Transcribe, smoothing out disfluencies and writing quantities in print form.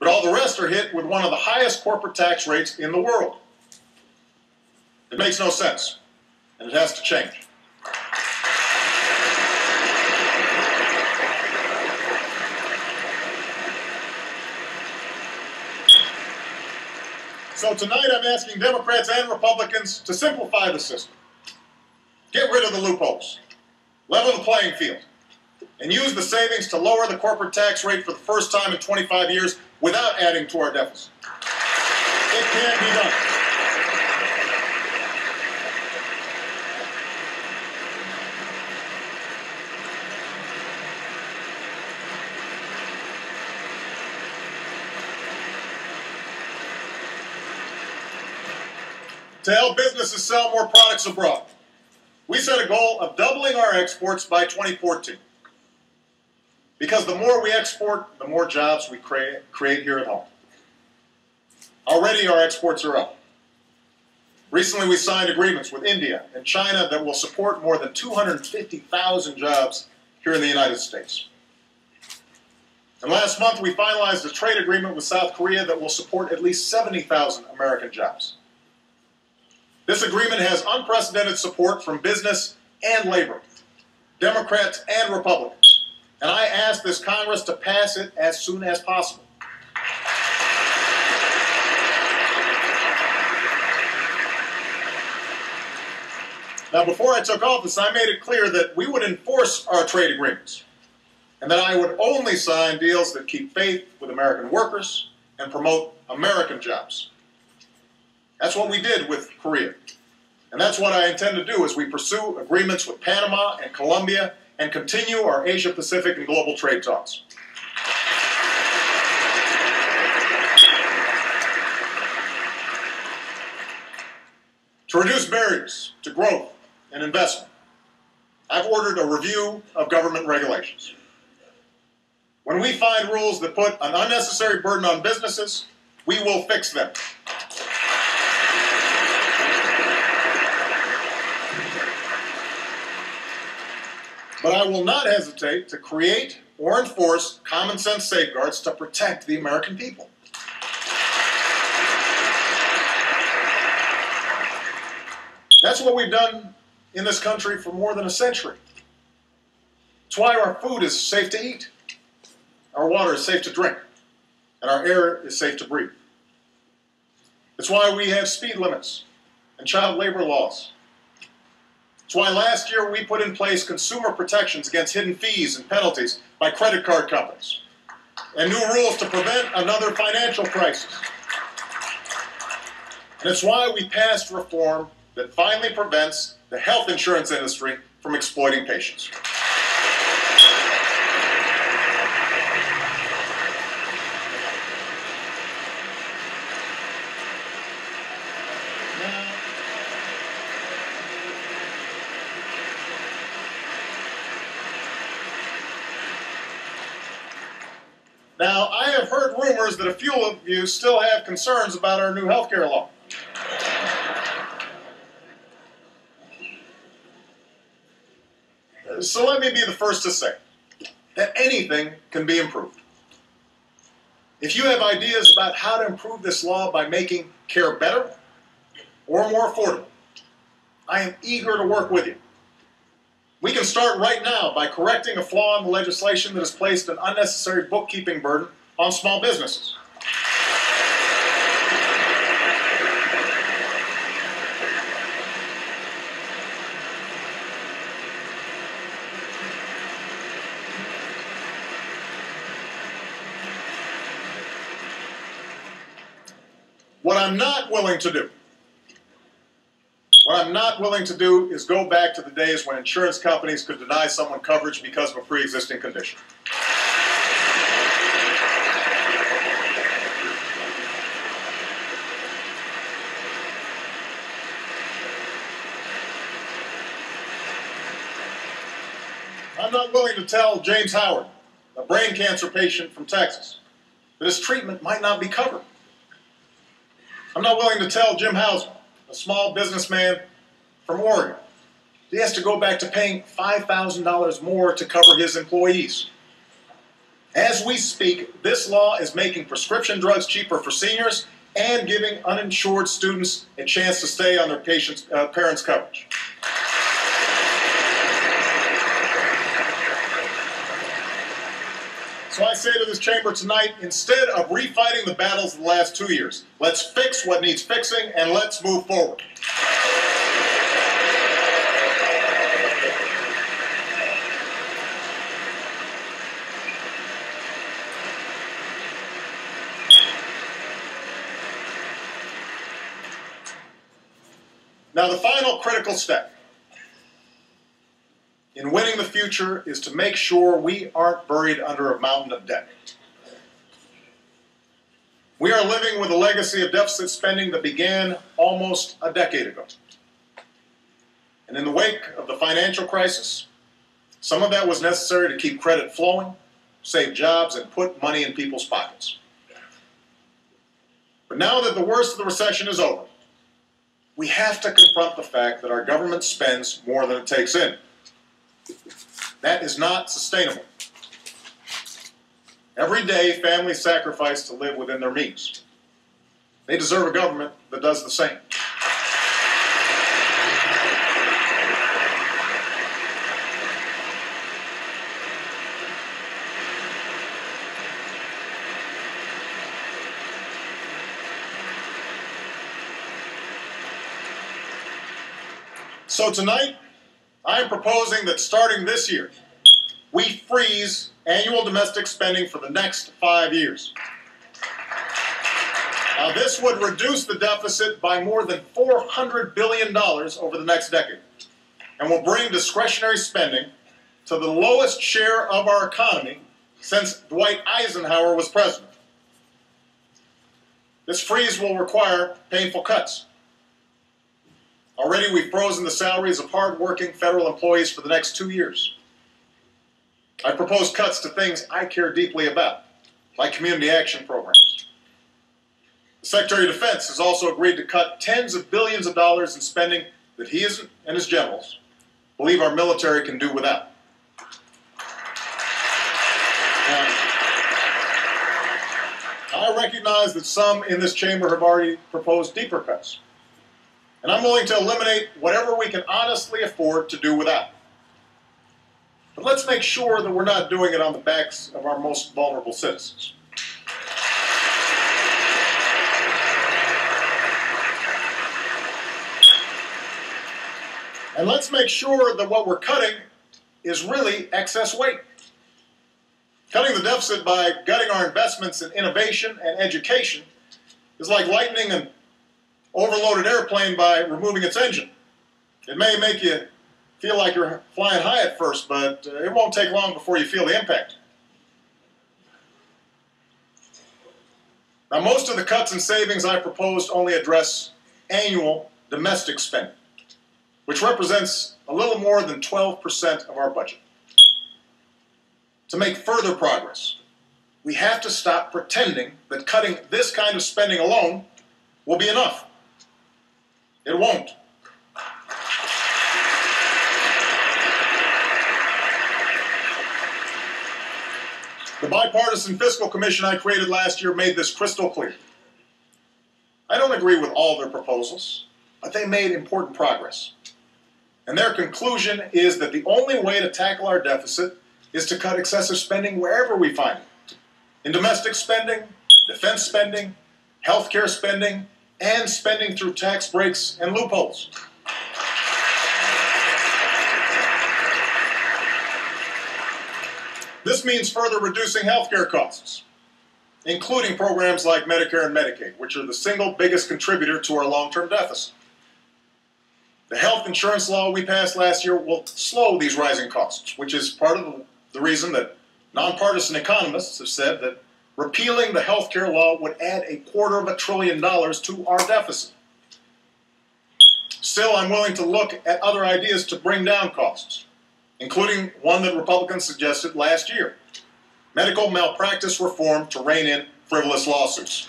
but all the rest are hit with one of the highest corporate tax rates in the world. It makes no sense, and it has to change. So tonight I'm asking Democrats and Republicans to simplify the system. Get rid of the loopholes, level the playing field, and use the savings to lower the corporate tax rate for the first time in 25 years without adding to our deficit. It can be done. To help businesses sell more products abroad, we set a goal of doubling our exports by 2014. Because the more we export, the more jobs we create here at home. Already our exports are up. Recently we signed agreements with India and China that will support more than 250,000 jobs here in the United States. And last month we finalized a trade agreement with South Korea that will support at least 70,000 American jobs. This agreement has unprecedented support from business and labor, Democrats and Republicans, and I ask this Congress to pass it as soon as possible. Now, before I took office, I made it clear that we would enforce our trade agreements and that I would only sign deals that keep faith with American workers and promote American jobs. That's what we did with Korea. And that's what I intend to do as we pursue agreements with Panama and Colombia and continue our Asia-Pacific and global trade talks. To reduce barriers to growth and investment, I've ordered a review of government regulations. When we find rules that put an unnecessary burden on businesses, we will fix them. But I will not hesitate to create or enforce common sense safeguards to protect the American people. That's what we've done in this country for more than a century. It's why our food is safe to eat, our water is safe to drink, and our air is safe to breathe. It's why we have speed limits and child labor laws. It's why last year we put in place consumer protections against hidden fees and penalties by credit card companies, and new rules to prevent another financial crisis. And it's why we passed reform that finally prevents the health insurance industry from exploiting patients. Now, I have heard rumors that a few of you still have concerns about our new health care law. So let me be the first to say that anything can be improved. If you have ideas about how to improve this law by making care better or more affordable, I am eager to work with you. We can start right now by correcting a flaw in the legislation that has placed an unnecessary bookkeeping burden on small businesses. What I'm not willing to do is go back to the days when insurance companies could deny someone coverage because of a pre-existing condition. I'm not willing to tell James Howard, a brain cancer patient from Texas, that his treatment might not be covered. I'm not willing to tell Jim Houser, a small businessman from Oregon, he has to go back to paying $5,000 more to cover his employees. As we speak, this law is making prescription drugs cheaper for seniors and giving uninsured students a chance to stay on their parents' coverage. So I say to this chamber tonight, instead of refighting the battles of the last 2 years, let's fix what needs fixing and let's move forward. Now, the final critical step in winning the future is to make sure we aren't buried under a mountain of debt. We are living with a legacy of deficit spending that began almost a decade ago. And in the wake of the financial crisis, some of that was necessary to keep credit flowing, save jobs, and put money in people's pockets. But now that the worst of the recession is over, we have to confront the fact that our government spends more than it takes in. That is not sustainable. Every day, families sacrifice to live within their means. They deserve a government that does the same. So tonight, I am proposing that starting this year, we freeze annual domestic spending for the next 5 years. Now, this would reduce the deficit by more than $400 billion over the next decade and will bring discretionary spending to the lowest share of our economy since Dwight Eisenhower was president. This freeze will require painful cuts. Already we've frozen the salaries of hard-working federal employees for the next 2 years. I propose cuts to things I care deeply about, like community action programs. The Secretary of Defense has also agreed to cut tens of billions of dollars in spending that he and his generals believe our military can do without. I recognize that some in this chamber have already proposed deeper cuts. And I'm willing to eliminate whatever we can honestly afford to do without. But let's make sure that we're not doing it on the backs of our most vulnerable citizens. And let's make sure that what we're cutting is really excess weight. Cutting the deficit by gutting our investments in innovation and education is like lightening an overloaded airplane by removing its engine. It may make you feel like you're flying high at first, but it won't take long before you feel the impact. Now, most of the cuts and savings I proposed only address annual domestic spending, which represents a little more than 12% of our budget. To make further progress, we have to stop pretending that cutting this kind of spending alone will be enough. It won't. The Bipartisan Fiscal Commission I created last year made this crystal clear. I don't agree with all their proposals, but they made important progress. And their conclusion is that the only way to tackle our deficit is to cut excessive spending wherever we find it. In domestic spending, defense spending, healthcare spending, and spending through tax breaks and loopholes. This means further reducing healthcare costs, including programs like Medicare and Medicaid, which are the single biggest contributor to our long-term deficit. The health insurance law we passed last year will slow these rising costs, which is part of the reason that nonpartisan economists have said that repealing the health care law would add $250 billion to our deficit. Still, I'm willing to look at other ideas to bring down costs, including one that Republicans suggested last year: medical malpractice reform to rein in frivolous lawsuits.